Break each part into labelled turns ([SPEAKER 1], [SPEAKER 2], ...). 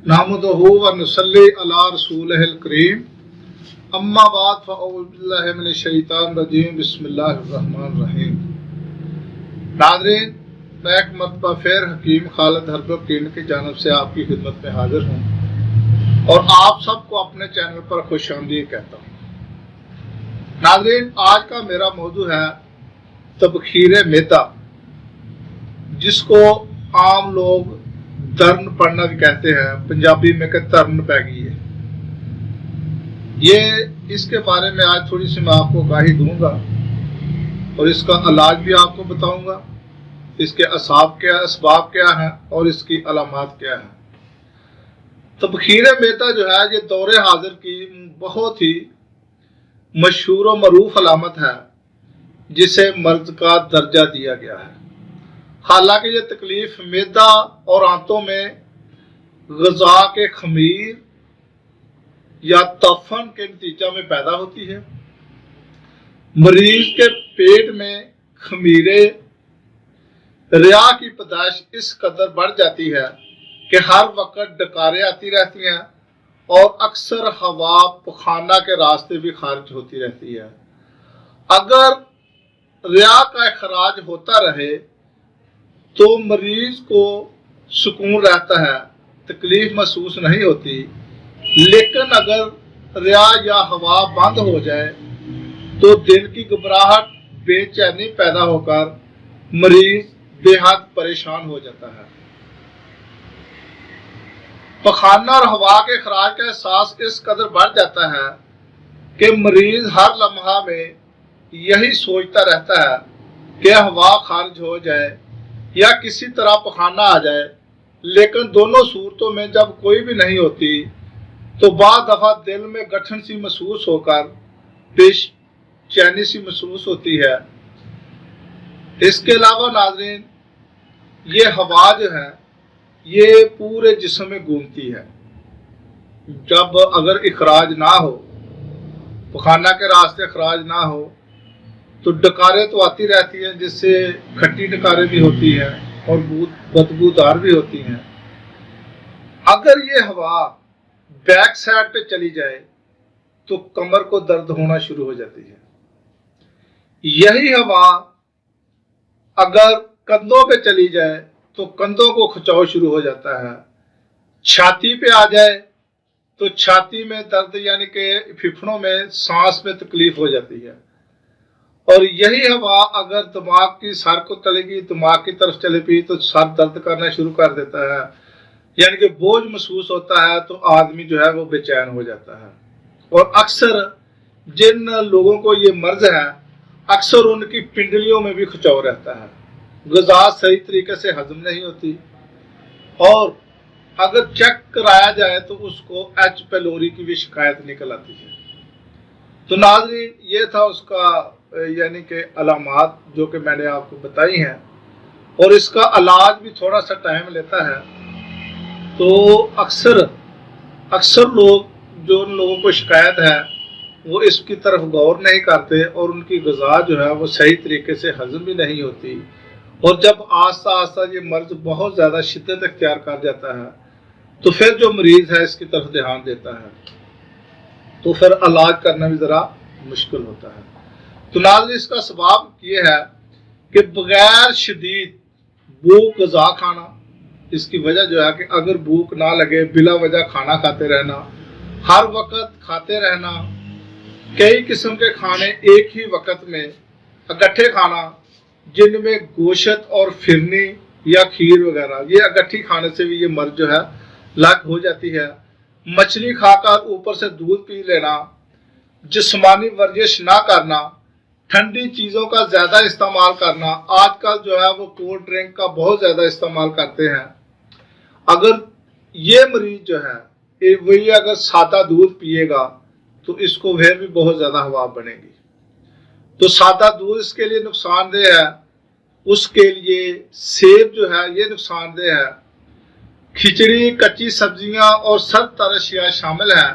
[SPEAKER 1] नहमदुहु व नुसल्ली अला रसूलिहिल करीम अम्मा बाद फ़अऊज़ु बिल्लाहि मिनश शैतानिर रजीम बिस्मिल्लाहिर रहमानिर रहीम। नाज़रीन, मैं एक मरतबा फिर हकीम खालिद हरगोकीन की जानिब से आपकी खिदमत में हाजिर हूँ और आप सबको अपने चैनल पर खुशामदीद कहता हूँ। नाज़रीन, आज का मेरा मौजू है तबखीर मैदा, जिसको आम लोग धर्न पढ़ना भी कहते हैं, पंजाबी में कहते धर्न पै गई है। ये इसके बारे में आज थोड़ी सी मैं आपको आगाही दूंगा और इसका इलाज भी आपको बताऊंगा, इसके असबाब क्या हैं और इसकी अलामात क्या हैं। तबखीर मैदा जो है, ये दौरे हाजिर की बहुत ही मशहूर और मरूफ अलामत है, जिसे मर्ज का दर्जा दिया गया है। हालांकि ये तकलीफ मैदा और आंतों में ग़िज़ा के खमीर या तफन के नतीजा में पैदा होती है। मरीज के पेट में खमीरे रिया की पैदाइश इस कदर बढ़ जाती है कि हर वक्त डकारें आती रहती हैं और अक्सर हवा पखाना के रास्ते भी खारिज होती रहती है। अगर रिया का इखराज होता रहे तो मरीज को सुकून रहता है, तकलीफ महसूस नहीं होती। लेकिन अगर रिया या हवा बंद हो जाए तो दिल की घबराहट, बेचैनी पैदा होकर मरीज बेहद परेशान हो जाता है। पखाना और हवा के खराज का एहसास इस कदर बढ़ जाता है कि मरीज हर लम्हा में यही सोचता रहता है कि हवा खारिज हो जाए या किसी तरह पखाना आ जाए। लेकिन दोनों सूरतों में जब कोई भी नहीं होती तो बाद दफा दिल में गठन सी महसूस होकर बेचैनी सी महसूस होती है। इसके अलावा नाज़रीन, ये हवा जो है ये पूरे जिस्म में घूमती है। जब अगर इखराज ना हो, पखाना के रास्ते इखराज ना हो, तो डकारें तो आती रहती हैं, जिससे खट्टी डकारें भी होती हैं और बदबूदार भी होती हैं। अगर ये हवा बैक साइड पे चली जाए तो कमर को दर्द होना शुरू हो जाती है। यही हवा अगर कंधों पे चली जाए तो कंधों को खिंचाव शुरू हो जाता है। छाती पे आ जाए तो छाती में दर्द, यानी कि फेफड़ों में सांस में तकलीफ हो जाती है। और यही हवा अगर दिमाग की सर को चलेगी, दिमाग की तरफ चले भी, तो सर दर्द करना शुरू कर देता है, यानी कि बोझ महसूस होता है, तो आदमी जो है वो बेचैन हो जाता है। और अक्सर जिन लोगों को ये मर्ज है, अक्सर उनकी पिंडलियों में भी खिंचाव रहता है, ग़िज़ा सही तरीके से हजम नहीं होती। और अगर चेक कराया जाए तो उसको एच पेलोरी की भी शिकायत निकल आती है। तो नाज़रीन, ये था उसका यानी कि अलामात जो कि मैंने आपको बताई हैं, और इसका इलाज भी थोड़ा सा टाइम लेता है। तो अक्सर लोग, जो उन लोगों को शिकायत है, वो इसकी तरफ गौर नहीं करते और उनकी ग़िज़ा जो है वो सही तरीके से हजम भी नहीं होती। और जब आस्ता आस्ता ये मर्ज बहुत ज़्यादा शिद्दत इख्तियार कर जाता है तो फिर जो मरीज़ है इसकी तरफ ध्यान देता है, तो फिर इलाज करना भी ज़रा मुश्किल होता है। तो नाज़रीन, इसका सबब ये है कि बगैर शदीद भूख ग़िज़ा खाना। इसकी वजह जो है कि अगर भूख ना लगे, बिला वजह खाना खाते रहना, हर वक्त खाते रहना, कई किस्म के खाने एक ही वक्त में इकट्ठे खाना, जिनमें गोश्त और फिरनी या खीर वगैरह, ये इकट्ठी खाने से भी ये मर्ज जो है लग हो जाती है। मछली खाकर ऊपर से दूध पी लेना, जिस्मानी वर्जिश ना करना, ठंडी चीज़ों का ज़्यादा इस्तेमाल करना। आजकल जो है वो कोल्ड ड्रिंक का बहुत ज़्यादा इस्तेमाल करते हैं। अगर ये मरीज जो है वही अगर सादा दूध पिएगा तो इसको फिर भी बहुत ज़्यादा हवा बनेगी। तो सादा दूध इसके लिए नुकसानदेह है, उसके लिए सेब जो है ये नुकसानदेह है। खिचड़ी, कच्ची सब्जियां और सर्द तर अशिया शामिल हैं।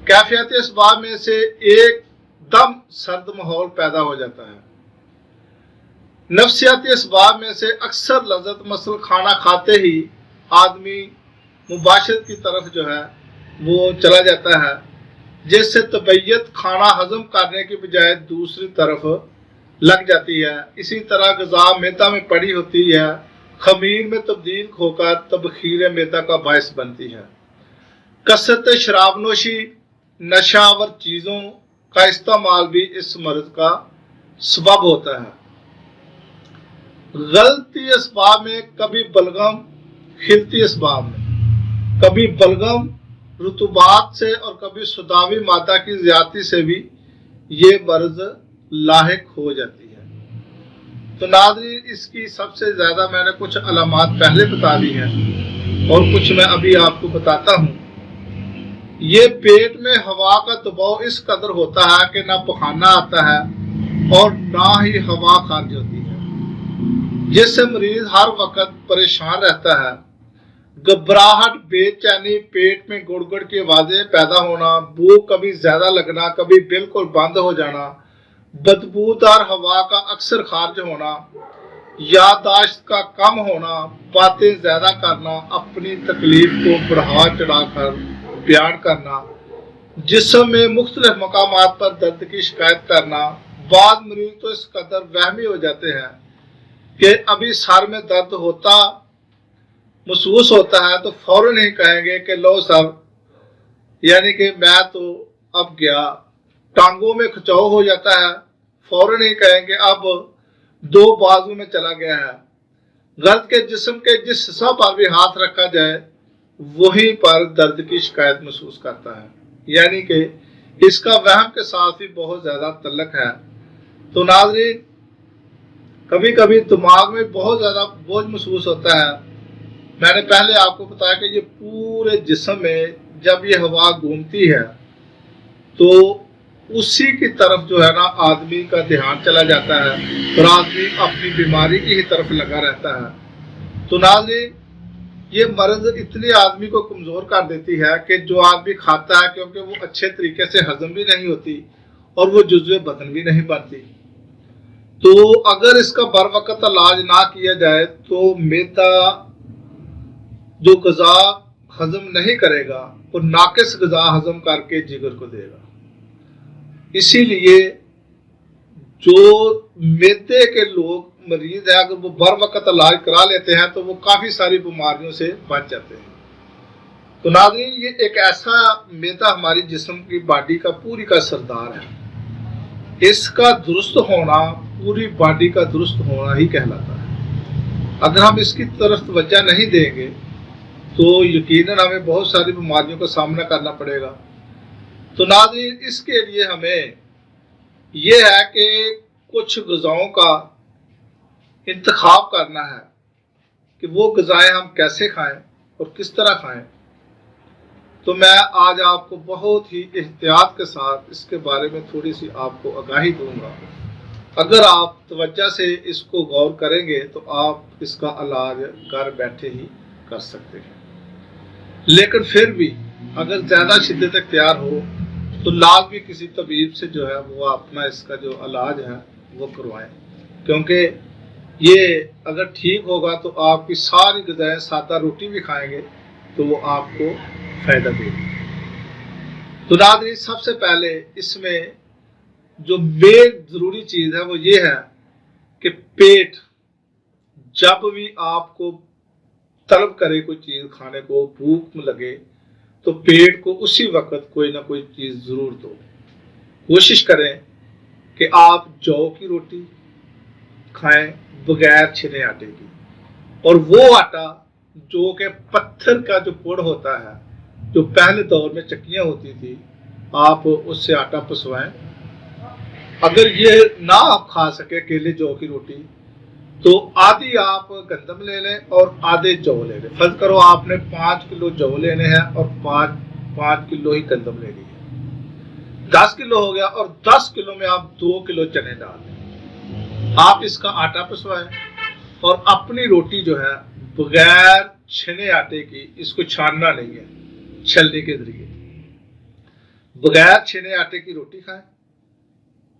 [SPEAKER 1] कैफियती असबाब में से एकदम सर्द माहौल पैदा हो जाता है। नफ्सियाती असबाब में से अक्सर लज्जत, मसल खाना खाते ही आदमी मुबाशरत की तरफ जो है वो चला जाता है, जिससे तबीयत खाना हजम करने की बजाय दूसरी तरफ लग जाती है। इसी तरह ग़िज़ा मैदा में पड़ी होती है, खमीर में तब्दील होकर तबखीर मैदा का बायस बनती है। कसरत शराबनोशी, नशावर चीज़ों का इस्तेमाल भी इस मर्ज का सबब होता है। गलती इसबाब में कभी बलगम, खिलती इसबाब में कभी बलगम रुतुबात से और कभी सुदावी मादा की ज़्यादती से भी ये मर्ज लाहिक हो जाती है। तो नाज़रीन, इसकी सबसे ज़्यादा मैंने कुछ अलामात पहले बता दी हैं और कुछ मैं अभी आपको बताता हूँ। ये पेट में हवा का दबाव इस कदर होता है कि ना पखाना आता है और ना ही हवा खारिज होती है, जिससे मरीज हर वक्त परेशान रहता है। घबराहट, बेचैनी, पेट में गुड़गुड़ की आवाजें पैदा होना, भूख कभी ज्यादा लगना, कभी बिल्कुल बंद हो जाना, बदबूदार हवा का अक्सर खारिज होना, याददाश्त का कम होना, बातें ज्यादा करना, अपनी तकलीफ को बढ़ा चढ़ाकर बयान करना, जिस्म में मुख्तलिफ मकामात पर दर्द की शिकायत करना। बाद मरीज तो इस कदर वहमी हो जाते हैं कि अभी सर में दर्द होता महसूस होता है तो फौरन ही कहेंगे कि लो सर, यानी कि मैं तो अब गया। टांगों में खिंचाव हो जाता है, फौरन ही कहेंगे अब दो बाजू में चला गया है। गर्द के जिस्म के जिस हिस्सा पर भी हाथ रखा जाए वहीं पर दर्द की शिकायत महसूस करता है, यानी कि इसका वहम के साथ भी बहुत ज्यादा तल्लक है। तो नाज़रीन, कभी कभी दिमाग में बहुत ज्यादा बोझ महसूस होता है। मैंने पहले आपको बताया कि ये पूरे जिस्म में जब ये हवा घूमती है तो उसी की तरफ जो है ना आदमी का ध्यान चला जाता है और आदमी अपनी बीमारी की ही तरफ लगा रहता है। तो नाज़रीन, ये मर्ज इतनी आदमी को कमजोर कर देती है कि जो आदमी खाता है, क्योंकि वो अच्छे तरीके से हजम भी नहीं होती और वो जुज़्वे बदन भी नहीं बनती। तो अगर इसका बर वक्त इलाज ना किया जाए तो मैदा जो ग़िज़ा हजम नहीं करेगा वो नाकिस ग़िज़ा हजम करके जिगर को देगा। इसीलिए जो मैदे के लोग मरीज है, अगर वो बर वक्त इलाज करा लेते हैं तो वो काफ़ी सारी बीमारियों से बच जाते हैं। तो नाज़रीन, ये एक ऐसा मैदा हमारी जिस्म की बॉडी का पूरी का सरदार है। इसका दुरुस्त होना पूरी बॉडी का दुरुस्त होना ही कहलाता है। अगर हम इसकी तरफ तवज्जो नहीं देंगे तो यकीनन हमें बहुत सारी बीमारियों का सामना करना पड़ेगा। तो नाज़रीन, इसके लिए हमें यह है कि कुछ ग़िज़ाओं का इंतखाब करना है कि वो ग़िज़ाएं हम कैसे खाएं और किस तरह खाएं। तो मैं आज आपको बहुत ही एहतियात के साथ इसके बारे में थोड़ी सी आपको आगाही दूंगा। अगर आप तवज्जो से इसको गौर करेंगे तो आप इसका इलाज घर बैठे ही कर सकते हैं। लेकिन फिर भी अगर ज़्यादा शिद्दत इख्तियार हो तो लाजमी किसी तबीब से जो है वो अपना इसका जो इलाज है वो करवाएं, क्योंकि ये अगर ठीक होगा तो आपकी सारी ग़िज़ाएं, सादा रोटी भी खाएंगे तो वो आपको फ़ायदा देगी। तो नाज़रीन, सबसे पहले इसमें जो मेन ज़रूरी चीज़ है वो ये है कि पेट जब भी आपको तलब करे कोई चीज़ खाने को, भूख लगे, तो पेट को उसी वक्त कोई ना कोई चीज़ ज़रूर दो। कोशिश करें कि आप जौ की रोटी खाएं बगैर छिने आटे की, और वो आटा जो कि पत्थर का जो पुड़ होता है, जो पहले दौर में चक्कियाँ होती थी, आप उससे आटा पिसवाएं। अगर ये ना आप खा सके अकेले जौ की रोटी तो आधी आप गंदम ले लें और आधे जौ ले लें। फर्ज करो आपने 5 किलो जौ लेने हैं और 5 किलो ही गंदम लेनी है, 10 किलो हो गया, और 10 किलो में आप 2 किलो चने डाल दें। आप इसका आटा पिसवाएं और अपनी रोटी जो है बगैर छिने आटे की, इसको छानना नहीं है, छलनी के जरिए बगैर छिने आटे की रोटी खाएं।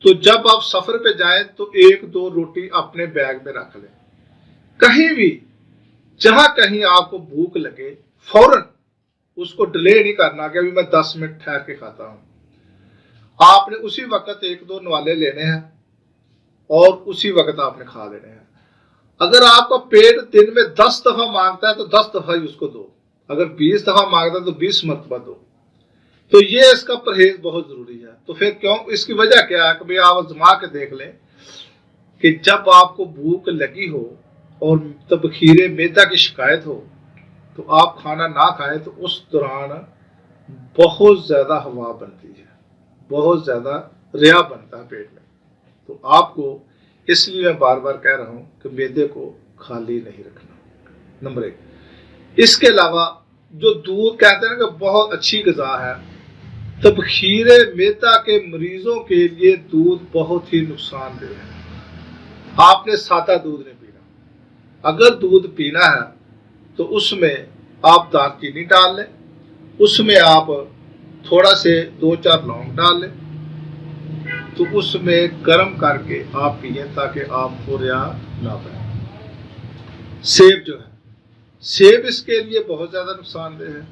[SPEAKER 1] तो जब आप सफर पे जाएं तो 1-2 रोटी अपने बैग में रख लें। कहीं भी जहां कहीं आपको भूख लगे फौरन उसको डिले नहीं करना कि अभी मैं 10 मिनट ठहर के खाता हूँ। आपने उसी वक्त 1-2 नवाले लेने हैं और उसी वक्त आपने खा लेने हैं। अगर आपका पेट दिन में 10 दफा मांगता है तो 10 दफा ही उसको दो, अगर 20 दफा मांगता है तो 20 मरतबा दो। तो ये इसका परहेज बहुत जरूरी है। तो फिर क्यों, इसकी वजह क्या है कि भाई आप आजमा के देख लें कि जब आपको भूख लगी हो और तबखीरे मैदा की शिकायत हो तो आप खाना ना खाएं, तो उस दौरान बहुत ज्यादा हवा बनती है, बहुत ज्यादा रिया बनता है पेट में। तो आपको इसलिए मैं बार बार कह रहा हूं कि मैदे को खाली नहीं रखना, नंबर 1। इसके अलावा जो दूध कहते हैं कि बहुत अच्छी ग़िज़ा है, तबखीरे मैदा के मरीजों के लिए दूध बहुत ही नुकसानदेह है। आपने सादा दूध नहीं पीना। अगर दूध पीना है तो उसमें आप दालचीनी डाल लें, उसमें आप थोड़ा से 2-4 लौंग डाल लें, तो उसमें गर्म करके आप पिए ताकि आपको रिया ना बने। सेब जो है, सेब इसके लिए बहुत ज़्यादा नुकसानदेह है।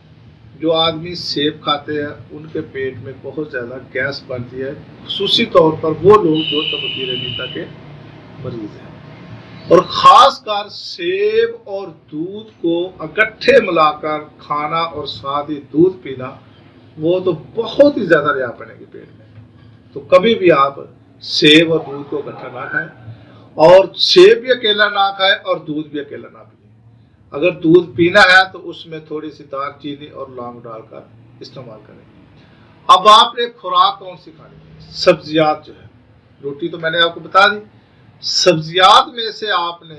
[SPEAKER 1] जो आदमी सेब खाते हैं उनके पेट में बहुत ज़्यादा गैस बनती है, खुसूसी तौर पर वो लोग जो तबखीरे मैदा के मरीज हैं। और ख़ासकर सेब और दूध को इकट्ठे मिलाकर खाना और साथ ही दूध पीना, वो तो बहुत ही ज़्यादा रिया बनेगी पेट में। तो कभी भी आप सेब और दूध को इकट्ठा ना खाएं, और सेब भी अकेला ना खाएं और दूध भी अकेला ना पिए। अगर दूध पीना है तो उसमें थोड़ी सी दालचीनी और लौंग डालकर इस्तेमाल करें। अब आपने खुराक कौन सी खानी है? सब्जियात जो है, रोटी तो मैंने आपको बता दी। सब्जियात में से आपने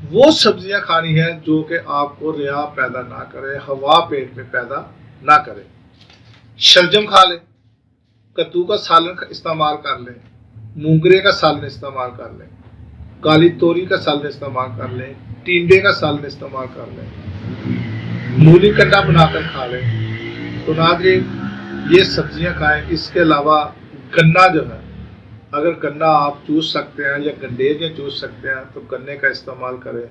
[SPEAKER 1] वो सब्जियां खानी है जो कि आपको रिया पैदा ना करे, हवा पेट में पैदा ना करे। शलजम खा लें, कद्दू का सालन इस्तेमाल कर लें, मूंगरे का सालन इस्तेमाल कर लें, काली तोरी का सालन इस्तेमाल कर लें, टिंडे का सालन इस्तेमाल कर लें, मूली कंडा बनाकर खा लें। तो नाज़रीन, ये सब्जियां खाएं। इसके अलावा गन्ना जो है, अगर गन्ना आप चूस सकते हैं या गंडेरियाँ चूस सकते हैं तो गन्ने का इस्तेमाल करें।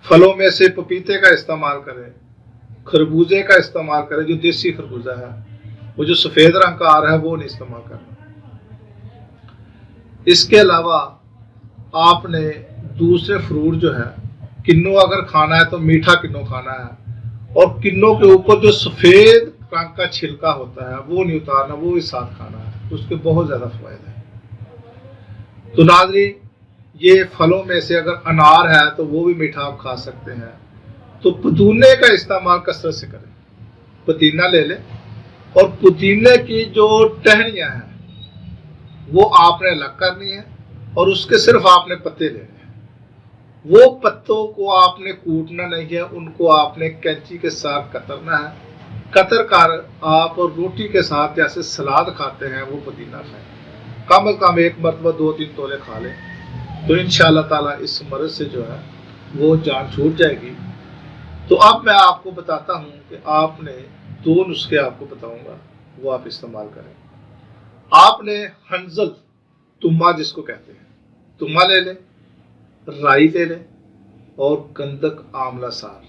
[SPEAKER 1] फलों में से पपीते का इस्तेमाल करें, खरबूजे का इस्तेमाल करें, जो देसी खरबूजा है, वो जो सफ़ेद रंग का आ रहा है वो नहीं इस्तेमाल करना। इसके अलावा आपने दूसरे फ्रूट जो है, किन्नू अगर खाना है तो मीठा किन्नू खाना है, और किन्नू के ऊपर जो सफ़ेद रंग का छिलका होता है वो नहीं उतारना, वो भी साथ खाना है। उसके बहुत ज़्यादा फ़ायदे हैं। तो नाज़रीन, ये फलों में से अगर अनार है तो वो भी मीठा आप खा सकते हैं। तो पुदीने का इस्तेमाल कसरत से करें। पुदीना ले लें और पुदीने की जो टहनियाँ हैं वो आपने अलग करनी है और उसके सिर्फ आपने पत्ते लेने हैं। वो पत्तों को आपने कूटना नहीं है, उनको आपने कैंची के साथ कतरना है। कतर कर आप रोटी के साथ जैसे सलाद खाते हैं वो पुदीना खाएं। कम से कम एक मरतबा 2-3 तोले खा लें तो इंशाअल्लाह ताला इस मर्ज़ से जो है वो जान छूट जाएगी। तो अब मैं आपको बताता हूँ कि आपने 2 नुस्खे आपको बताऊंगा, वो आप इस्तेमाल करें। आपने हंजल, तुम्मा जिसको कहते हैं, तुम्मा ले लें, राई ले लें और गंधक आंवला सार।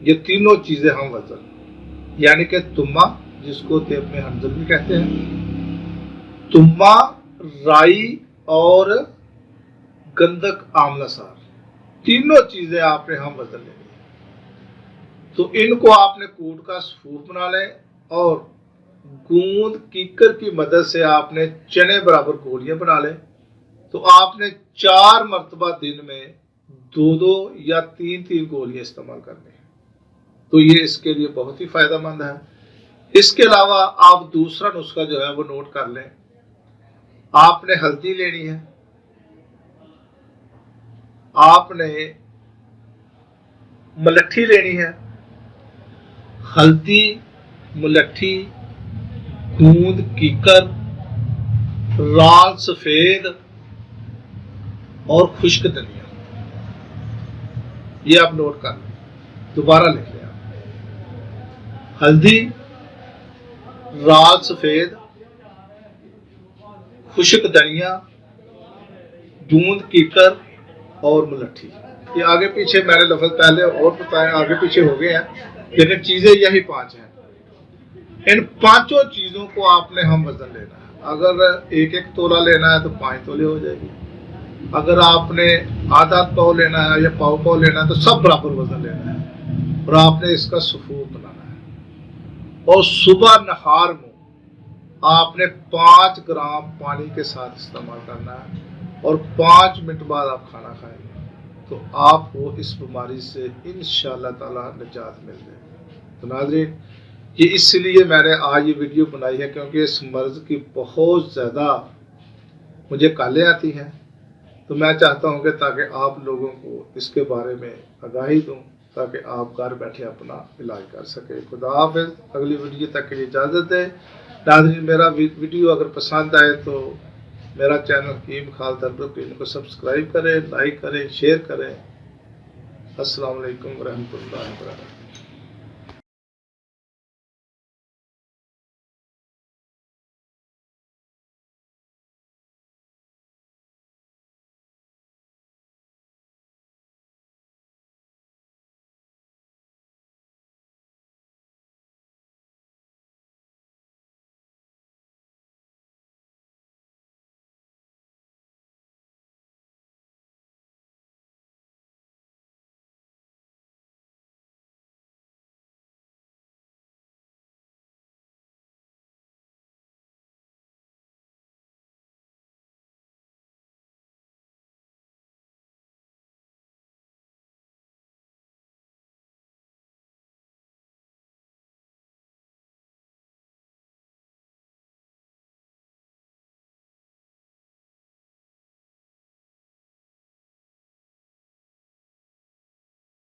[SPEAKER 1] ये तीनों चीज़ें हम वजन, यानी कि तुम्मा जिसको तेब में हंजल भी कहते हैं, तुम्मा, राई और गंधक आंवला सार, तीनों चीजें आपने हम वजन लेनी है। तो इनको आपने कूट का सूप बना लें और गूंद कीकर की मदद से आपने चने बराबर गोलियां बना लें। तो आपने 4 मरतबा दिन में 2-2 या 3-3 गोलियां इस्तेमाल करनी है। तो ये इसके लिए बहुत ही फायदेमंद है। इसके अलावा आप दूसरा नुस्खा जो है वो नोट कर लें। आपने हल्दी लेनी है, आपने मलट्ठी लेनी है। हल्दी, मलट्ठी, गूंद कीकर, लाल सफेद और खुश्क धनिया, ये आप नोट कर लें। दोबारा लिख लें आप। हल्दी, लाल सफेद, खुश्क धनिया, गूंद कीकर और मलट्ठी। ये आगे पीछे मैंने लफ्ज पहले और बताए, आगे पीछे हो गए हैं। लेकिन चीजें यही 5 हैं। इन 5 चीजों को आपने हम वजन लेना है। अगर 1-1 तोला लेना है तो 5 तोले हो जाएगी। अगर आपने आधा पाव लेना है या पाव लेना है तो सब बराबर वजन लेना है और आपने इसका सुफूफ बनाना है। और सुबह नहार में आपने 5 ग्राम पानी के साथ इस्तेमाल करना है और 5 मिनट बाद आप खाना खाएंगे तो आपको इस बीमारी से इंशाअल्लाह ताला निजात मिल जाएगी। तो नाज़रीन, ये इसलिए मैंने आज ये वीडियो बनाई है क्योंकि इस मर्ज़ की बहुत ज़्यादा मुझे कालें आती हैं। तो मैं चाहता हूँ कि ताकि आप लोगों को इसके बारे में आगाही दूँ ताकि आप घर बैठे अपना इलाज कर सकें। खुदा हाफ़िज़। अगली वीडियो तक के लिए इजाज़त है। नाज़रीन, मेरा वीडियो अगर पसंद आए तो मेरा चैनल कीम खाल तर्बीन को सब्सक्राइब करें, लाइक करें, शेयर करें। अस्सलाम वालेकुम व रहमतुल्लाहि व बरकातहू।